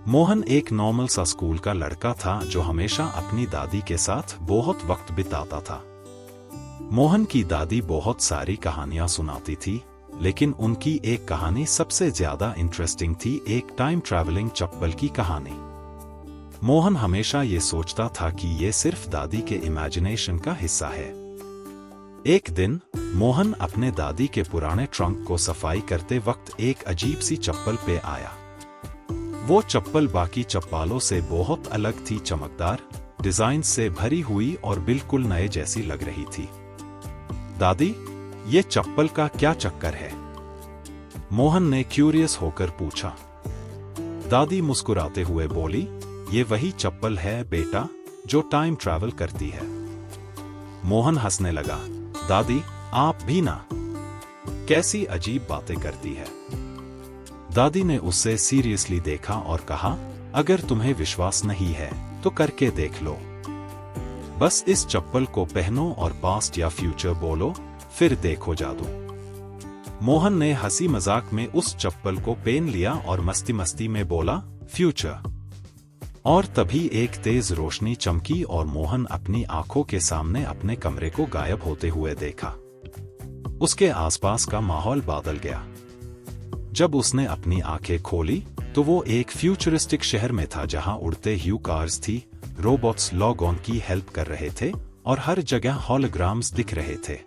मोहन एक नॉर्मल सा स्कूल का लड़का था जो हमेशा अपनी दादी के साथ बहुत वक्त बिताता था। मोहन की दादी बहुत सारी कहानियां सुनाती थी, लेकिन उनकी एक कहानी सबसे ज्यादा इंटरेस्टिंग थी, एक टाइम ट्रैवलिंग चप्पल की कहानी। मोहन हमेशा ये सोचता था कि ये सिर्फ दादी के इमेजिनेशन का हिस्सा है। एक दिन मोहन अपने दादी के पुराने ट्रंक को सफाई करते वक्त एक अजीब सी चप्पल पे आया। वो चप्पल बाकी चप्पलों से बहुत अलग थी, चमकदार डिजाइन से भरी हुई और बिल्कुल नए जैसी लग रही थी। दादी, ये चप्पल का क्या चक्कर है? मोहन ने क्यूरियस होकर पूछा। दादी मुस्कुराते हुए बोली, ये वही चप्पल है बेटा जो टाइम ट्रैवल करती है। मोहन हंसने लगा। दादी, आप भी ना, कैसी अजीब बातें करती है। दादी ने उससे सीरियसली देखा और कहा, अगर तुम्हें विश्वास नहीं है तो करके देख लो। बस इस चप्पल को पहनो और पास्ट या फ्यूचर बोलो, फिर देखो जादू। मोहन ने हंसी मजाक में उस चप्पल को पहन लिया और मस्ती मस्ती में बोला, फ्यूचर। और तभी एक तेज रोशनी चमकी और मोहन अपनी आंखों के सामने अपने कमरे को गायब होते हुए देखा। उसके आसपास का माहौल बदल गया। जब उसने अपनी आंखें खोली तो वो एक फ्यूचरिस्टिक शहर में था, जहां उड़ते हुए कार्स थी, रोबोट्स लॉग ऑन की हेल्प कर रहे थे और हर जगह हॉलोग्राम्स दिख रहे थे।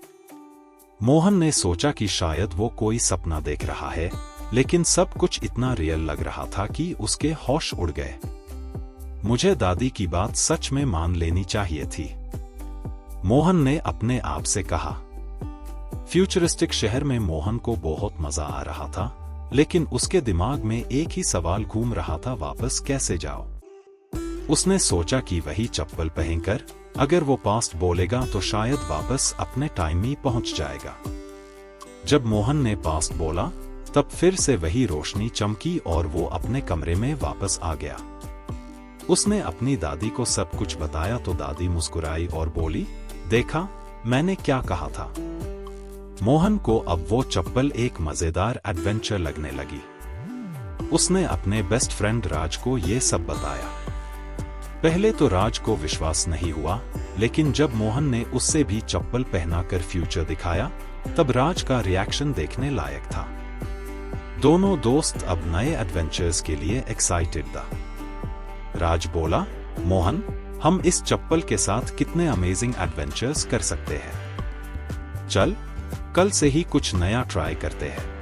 मोहन ने सोचा कि शायद वो कोई सपना देख रहा है, लेकिन सब कुछ इतना रियल लग रहा था कि उसके होश उड़ गए। मुझे दादी की बात सच में मान लेनी चाहिए थी, मोहन ने अपने आप से कहा। फ्यूचरिस्टिक शहर में मोहन को बहुत मजा आ रहा था, लेकिन उसके दिमाग में एक ही सवाल घूम रहा था, वापस कैसे जाओ। उसने सोचा कि वही चप्पल पहनकर अगर वो पास्ट बोलेगा तो शायद वापस अपने टाइम में पहुंच जाएगा। जब मोहन ने पास्ट बोला तब फिर से वही रोशनी चमकी और वो अपने कमरे में वापस आ गया। उसने अपनी दादी को सब कुछ बताया तो दादी मुस्कुराई और बोली, देखा, मैंने क्या कहा था। मोहन को अब वो चप्पल एक मजेदार एडवेंचर लगने लगी। उसने अपने बेस्ट फ्रेंड राज को ये सब बताया। पहले तो राज को विश्वास नहीं हुआ, लेकिन जब मोहन ने उससे भी चप्पल पहनाकर फ्यूचर दिखाया तब राज का रिएक्शन देखने लायक था। दोनों दोस्त अब नए एडवेंचर्स के लिए एक्साइटेड था। राज बोला, मोहन, हम इस चप्पल के साथ कितने अमेजिंग एडवेंचर्स कर सकते हैं। चल, कल से ही कुछ नया ट्राई करते हैं।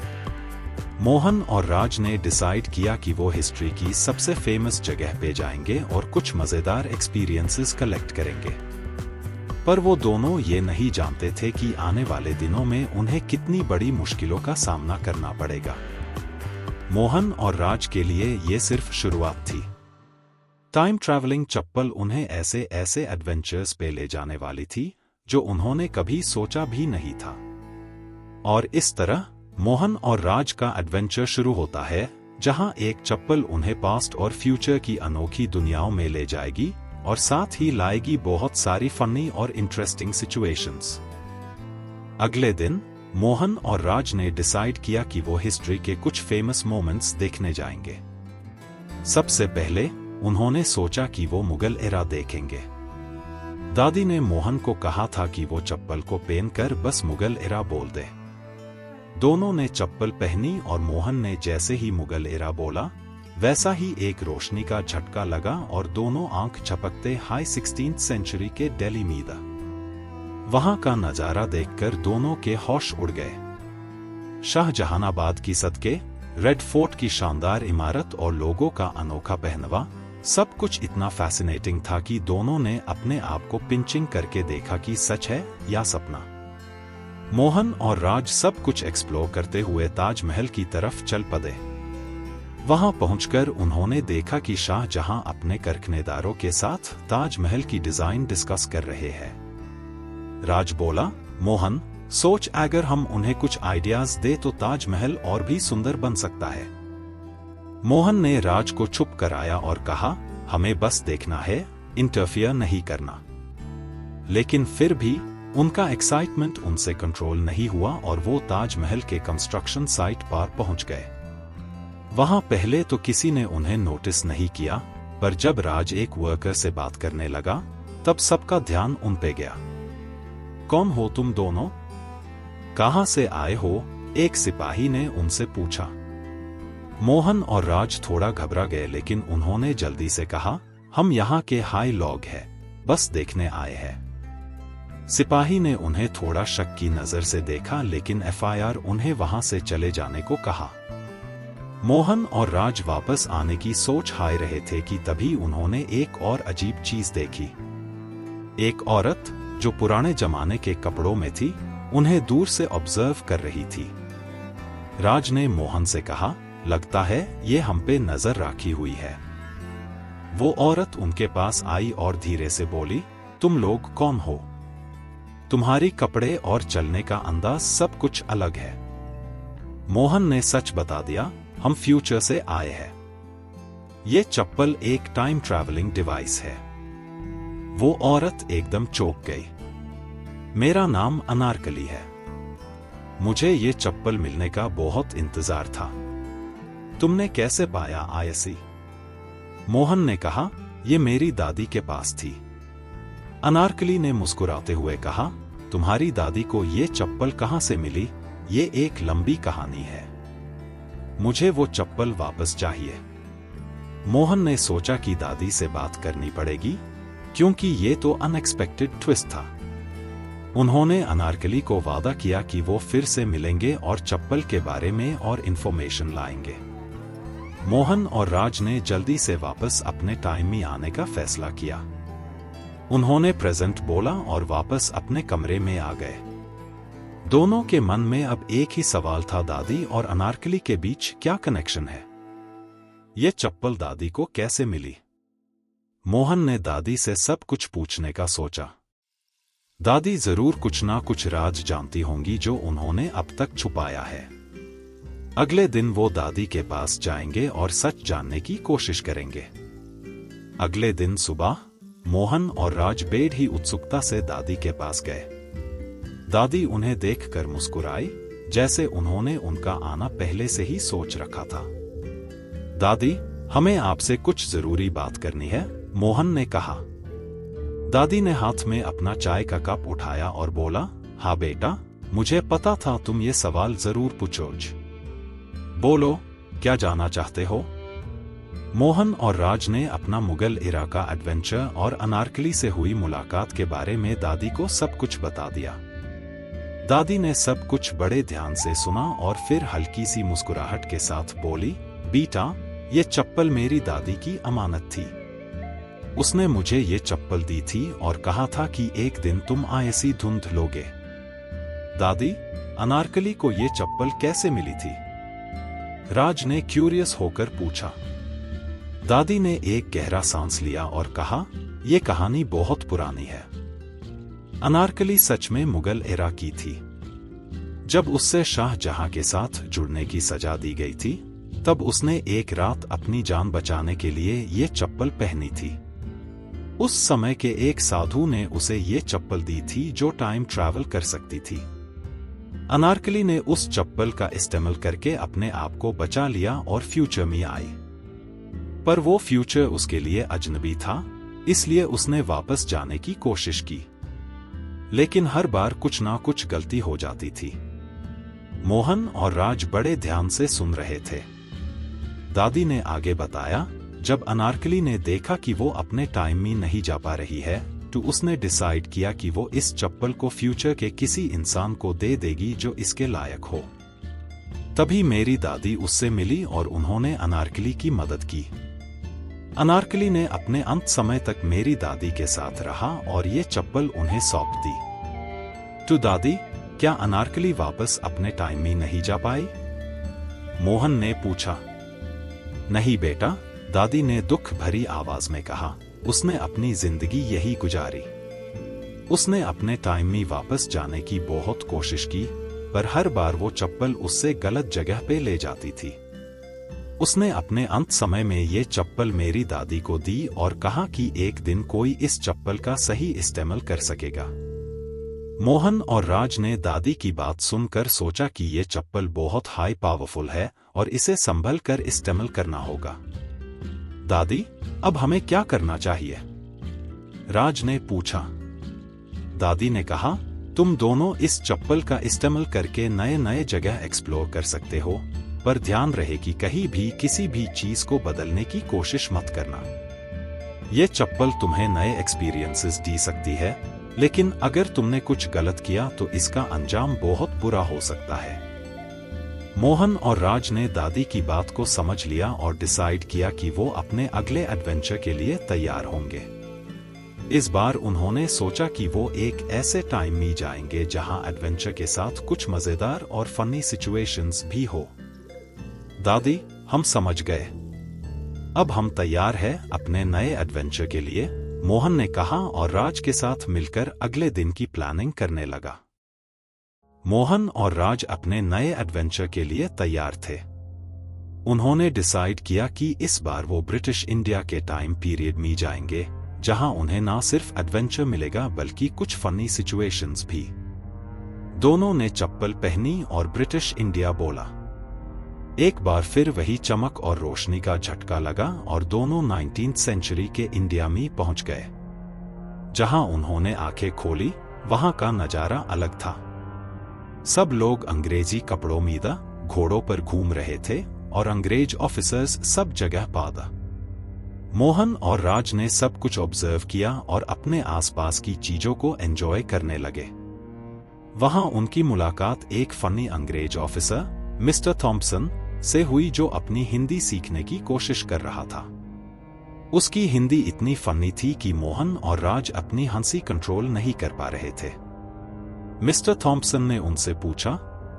मोहन और राज ने डिसाइड किया कि वो हिस्ट्री की सबसे फेमस जगह पे जाएंगे और कुछ मजेदार एक्सपीरियंसेस कलेक्ट करेंगे। पर वो दोनों ये नहीं जानते थे कि आने वाले दिनों में उन्हें कितनी बड़ी मुश्किलों का सामना करना पड़ेगा। मोहन और राज के लिए ये सिर्फ शुरुआत थी। टाइम ट्रैवलिंग चप्पल उन्हें ऐसे ऐसे एडवेंचर्स पे ले जाने वाली थी जो उन्होंने कभी सोचा भी नहीं था। और इस तरह मोहन और राज का एडवेंचर शुरू होता है, जहां एक चप्पल उन्हें पास्ट और फ्यूचर की अनोखी दुनियाओं में ले जाएगी और साथ ही लाएगी बहुत सारी फनी और इंटरेस्टिंग सिचुएशंस। अगले दिन मोहन और राज ने डिसाइड किया कि वो हिस्ट्री के कुछ फेमस मोमेंट्स देखने जाएंगे। सबसे पहले उन्होंने सोचा कि वो मुगल एरा देखेंगे। दादी ने मोहन को कहा था कि वो चप्पल को पहनकर बस मुगल एरा बोल दे। दोनों ने चप्पल पहनी और मोहन ने जैसे ही मुगल एरा बोला, वैसा ही एक रोशनी का झटका लगा और दोनों आंख झपकते हाई 16th सेंचुरी के दिल्ली में था। वहां का नजारा देखकर दोनों के होश उड़ गए। शाहजहानाबाद की सदके, रेड फोर्ट की शानदार इमारत और लोगों का अनोखा पहनावा, सब कुछ इतना फैसिनेटिंग था कि दोनों ने अपने आप को पिंचिंग करके देखा कि सच है या सपना। मोहन और राज सब कुछ एक्सप्लोर करते हुए ताजमहल की तरफ चल पड़े। वहां पहुंचकर उन्होंने देखा कि शाहजहां अपने कारखानेदारों के साथ ताजमहल की डिजाइन डिस्कस कर रहे हैं। राज बोला, मोहन, सोच अगर हम उन्हें कुछ आइडियाज दे तो ताजमहल और भी सुंदर बन सकता है। मोहन ने राज को चुप कराया और कहा, हमें बस देखना है, इंटरफियर नहीं करना। लेकिन फिर भी उनका एक्साइटमेंट उनसे कंट्रोल नहीं हुआ और वो ताजमहल के कंस्ट्रक्शन साइट पर पहुंच गए। वहां पहले तो किसी ने उन्हें नोटिस नहीं किया, पर जब राज एक वर्कर से बात करने लगा तब सबका ध्यान उन पे गया। कौन हो तुम दोनों? कहां से आए हो? एक सिपाही ने उनसे पूछा। मोहन और राज थोड़ा घबरा गए, लेकिन उन्होंने जल्दी से कहा, हम यहाँ के हाई लॉग हैं, बस देखने आए हैं। सिपाही ने उन्हें थोड़ा शक की नजर से देखा, लेकिन एफआईआर उन्हें वहां से चले जाने को कहा। मोहन और राज वापस आने की सोच हाय रहे थे कि तभी उन्होंने एक और अजीब चीज देखी। एक औरत जो पुराने जमाने के कपड़ों में थी, उन्हें दूर से ऑब्जर्व कर रही थी। राज ने मोहन से कहा, लगता है ये हम पे नजर रखी हुई है। वो औरत उनके पास आई और धीरे से बोली, तुम लोग कौन हो? तुम्हारी कपड़े और चलने का अंदाज सब कुछ अलग है। मोहन ने सच बता दिया, हम फ्यूचर से आए हैं। ये चप्पल एक टाइम ट्रैवलिंग डिवाइस है। वो औरत एकदम चौंक गई। मेरा नाम अनारकली है। मुझे ये चप्पल मिलने का बहुत इंतजार था। तुमने कैसे पाया आयसी? मोहन ने कहा, ये मेरी दादी के पास थी। अनारकली ने मुस्कुराते हुए कहा, तुम्हारी दादी को ये चप्पल कहां से मिली? ये एक लंबी कहानी है। मुझे वो चप्पल वापस चाहिए। मोहन ने सोचा कि दादी से बात करनी पड़ेगी, क्योंकि ये तो अनएक्सपेक्टेड ट्विस्ट था। उन्होंने अनारकली को वादा किया कि वो फिर से मिलेंगे और चप्पल के बारे में और इंफॉर्मेशन लाएंगे। मोहन और राज ने जल्दी से वापस अपने टाइम में आने का फैसला किया। उन्होंने प्रेजेंट बोला और वापस अपने कमरे में आ गए। दोनों के मन में अब एक ही सवाल था, दादी और अनारकली के बीच क्या कनेक्शन है? ये चप्पल दादी को कैसे मिली? मोहन ने दादी से सब कुछ पूछने का सोचा। दादी जरूर कुछ ना कुछ राज जानती होंगी जो उन्होंने अब तक छुपाया है। अगले दिन वो दादी के पास जाएंगे और सच जानने की कोशिश करेंगे। अगले दिन सुबह मोहन और राज बेहद ही उत्सुकता से दादी के पास गए। दादी उन्हें देखकर मुस्कुराई, जैसे उन्होंने उनका आना पहले से ही सोच रखा था। दादी, हमें आपसे कुछ जरूरी बात करनी है, मोहन ने कहा। दादी ने हाथ में अपना चाय का कप उठाया और बोला, हाँ बेटा, मुझे पता था तुम ये सवाल जरूर पूछोगे। बोलो, क्या जानना चाहते हो? मोहन और राज ने अपना मुगल इरा का एडवेंचर और अनारकली से हुई मुलाकात के बारे में दादी को सब कुछ बता दिया। दादी ने सब कुछ बड़े ध्यान से सुना और फिर हल्की सी मुस्कुराहट के साथ बोली, बेटा, ये चप्पल मेरी दादी की अमानत थी। उसने मुझे ये चप्पल दी थी और कहा था कि एक दिन तुम ऐसी धुंध लोगे। दादी, अनारकली को ये चप्पल कैसे मिली थी? राज ने क्यूरियस होकर पूछा। दादी ने एक गहरा सांस लिया और कहा, यह कहानी बहुत पुरानी है। अनारकली सच में मुगल एरा की थी। जब उससे शाहजहां के साथ जुड़ने की सजा दी गई थी, तब उसने एक रात अपनी जान बचाने के लिए ये चप्पल पहनी थी। उस समय के एक साधु ने उसे ये चप्पल दी थी जो टाइम ट्रैवल कर सकती थी। अनारकली ने उस चप्पल का इस्तेमाल करके अपने आप को बचा लिया और फ्यूचर में आई। पर वो फ्यूचर उसके लिए अजनबी था, इसलिए उसने वापस जाने की कोशिश की। लेकिन हर बार कुछ ना कुछ गलती हो जाती थी। मोहन और राज बड़े ध्यान से सुन रहे थे। दादी ने आगे बताया, जब अनारकली ने देखा कि वो अपने टाइम में नहीं जा पा रही है, तो उसने डिसाइड किया कि वो इस चप्पल को फ्यूचर के किसी इंसान को दे देगी जो इसके लायक हो। तभी मेरी दादी उससे मिली और उन्होंने अनारकली की मदद की। अनारकली ने अपने अंत समय तक मेरी दादी के साथ रहा और ये चप्पल उन्हें सौंप दी। तो दादी, क्या अनारकली वापस अपने टाइम में नहीं जा पाई? मोहन ने पूछा। नहीं बेटा, दादी ने दुख भरी आवाज में कहा, उसने अपनी जिंदगी यही गुजारी। उसने अपने टाइम में वापस जाने की बहुत कोशिश की, पर हर बार वो चप्पल उससे गलत जगह पे ले जाती थी। उसने अपने अंत समय में ये चप्पल मेरी दादी को दी और कहा कि एक दिन कोई इस चप्पल का सही इस्तेमाल कर सकेगा। मोहन और राज ने दादी की बात सुनकर सोचा कि ये चप्पल बहुत हाई पावरफुल है और इसे संभल कर इस्तेमाल करना होगा। दादी, अब हमें क्या करना चाहिए? राज ने पूछा। दादी ने कहा, तुम दोनों इस चप्पल का इस्तेमाल करके नए नए जगह एक्सप्लोर कर सकते हो, पर ध्यान रहे कि कहीं भी किसी भी चीज को बदलने की कोशिश मत करना। ये चप्पल तुम्हें नए एक्सपीरियंसेस दे सकती है, लेकिन अगर तुमने कुछ गलत किया तो इसका अंजाम बहुत बुरा हो सकता है। मोहन और राज ने दादी की बात को समझ लिया और डिसाइड किया कि वो अपने अगले एडवेंचर के लिए तैयार होंगे। इस बार उन्होंने सोचा कि वो एक ऐसे टाइम में जाएंगे जहां एडवेंचर के साथ कुछ मजेदार और फनी सिचुएशंस भी हो। दादी, हम समझ गए। अब हम तैयार हैं अपने नए एडवेंचर के लिए, मोहन ने कहा और राज के साथ मिलकर अगले दिन की प्लानिंग करने लगा। मोहन और राज अपने नए एडवेंचर के लिए तैयार थे। उन्होंने डिसाइड किया कि इस बार वो ब्रिटिश इंडिया के टाइम पीरियड में जाएंगे, जहां उन्हें ना सिर्फ एडवेंचर मिलेगा बल्कि कुछ फनी सिचुएशंस भी। दोनों ने चप्पल पहनी और ब्रिटिश इंडिया बोला। एक बार फिर वही चमक और रोशनी का झटका लगा और दोनों 19th सेंचुरी के इंडिया में पहुंच गए। जहां उन्होंने आंखें खोली, वहां का नजारा अलग था। सब लोग अंग्रेजी कपड़ों में घोड़ों पर घूम रहे थे और अंग्रेज ऑफिसर्स सब जगह पादा। मोहन और राज ने सब कुछ ऑब्जर्व किया और अपने आसपास की चीजों को एंजॉय करने लगे। वहां उनकी मुलाकात एक फनी अंग्रेज ऑफिसर मिस्टर थॉम्पसन से हुई, जो अपनी हिंदी सीखने की कोशिश कर रहा था। उसकी हिंदी इतनी फनी थी कि मोहन और राज अपनी हंसी कंट्रोल नहीं कर पा रहे थे। मिस्टर थॉम्पसन ने उनसे पूछा,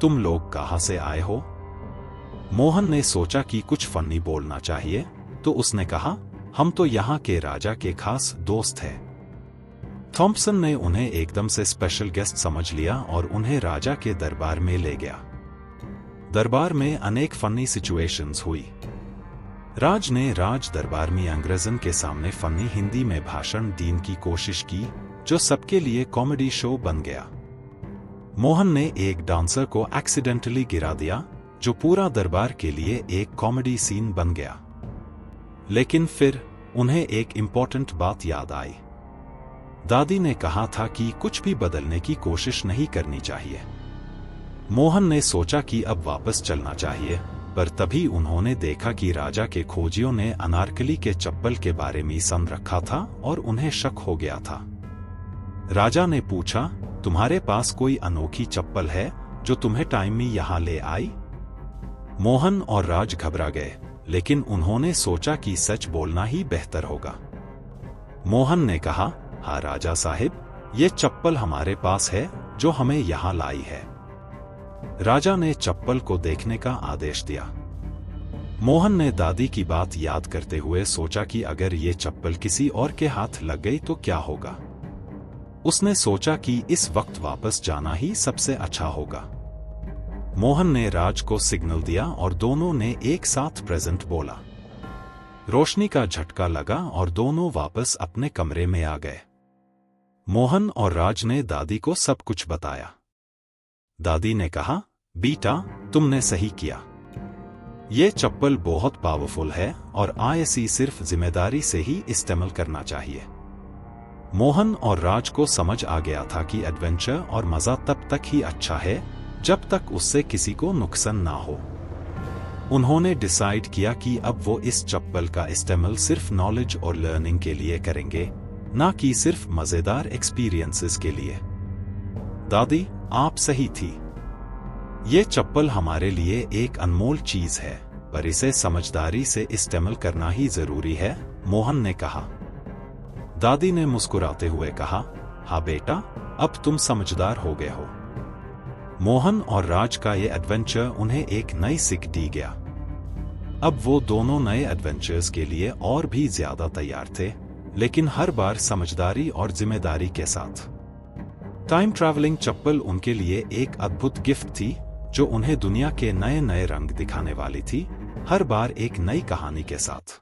तुम लोग कहां से आए हो? मोहन ने सोचा कि कुछ फनी बोलना चाहिए, तो उसने कहा, हम तो यहाँ के राजा के खास दोस्त हैं। थॉम्पसन ने उन्हें एकदम से स्पेशल गेस्ट समझ लिया और उन्हें राजा के दरबार में ले गया। दरबार में अनेक फनी सिचुएशंस हुई। राज ने राज दरबार में अंग्रेजन के सामने फनी हिंदी में भाषण देने की कोशिश की, जो सबके लिए कॉमेडी शो बन गया। मोहन ने एक डांसर को एक्सीडेंटली गिरा दिया, जो पूरा दरबार के लिए एक कॉमेडी सीन बन गया। लेकिन फिर उन्हें एक इम्पोर्टेंट बात याद आई। दादी ने कहा था कि कुछ भी बदलने की कोशिश नहीं करनी चाहिए। मोहन ने सोचा कि अब वापस चलना चाहिए, पर तभी उन्होंने देखा कि राजा के खोजियों ने अनारकली के चप्पल के बारे में सुन रखा था और उन्हें शक हो गया था। राजा ने पूछा, तुम्हारे पास कोई अनोखी चप्पल है जो तुम्हें टाइम में यहां ले आई? मोहन और राज घबरा गए, लेकिन उन्होंने सोचा कि सच बोलना ही बेहतर होगा। मोहन ने कहा, हाँ राजा साहिब, ये चप्पल हमारे पास है जो हमें यहां लाई है। राजा ने चप्पल को देखने का आदेश दिया। मोहन ने दादी की बात याद करते हुए सोचा कि अगर ये चप्पल किसी और के हाथ लग गई तो क्या होगा। उसने सोचा कि इस वक्त वापस जाना ही सबसे अच्छा होगा। मोहन ने राज को सिग्नल दिया और दोनों ने एक साथ प्रेजेंट बोला। रोशनी का झटका लगा और दोनों वापस अपने कमरे में आ गए। मोहन और राज ने दादी को सब कुछ बताया। दादी ने कहा, बेटा, तुमने सही किया। ये चप्पल बहुत पावरफुल है और इसे सिर्फ जिम्मेदारी से ही इस्तेमाल करना चाहिए। मोहन और राज को समझ आ गया था कि एडवेंचर और मजा तब तक ही अच्छा है जब तक उससे किसी को नुकसान ना हो। उन्होंने डिसाइड किया कि अब वो इस चप्पल का इस्तेमाल सिर्फ नॉलेज और लर्निंग के लिए करेंगे, ना कि सिर्फ मजेदार एक्सपीरियंसेस के लिए। दादी, आप सही थी। ये चप्पल हमारे लिए एक अनमोल चीज है, पर इसे समझदारी से इस्तेमाल करना ही जरूरी है, मोहन ने कहा। दादी ने मुस्कुराते हुए कहा, हाँ बेटा, अब तुम समझदार हो गए हो। मोहन और राज का ये एडवेंचर उन्हें एक नई सीख दी गया। अब वो दोनों नए एडवेंचर्स के लिए और भी ज्यादा तैयार थे, लेकिन हर बार समझदारी और जिम्मेदारी के साथ। टाइम ट्रैवलिंग चप्पल उनके लिए एक अद्भुत गिफ्ट थी, जो उन्हें दुनिया के नए नए रंग दिखाने वाली थी, हर बार एक नई कहानी के साथ।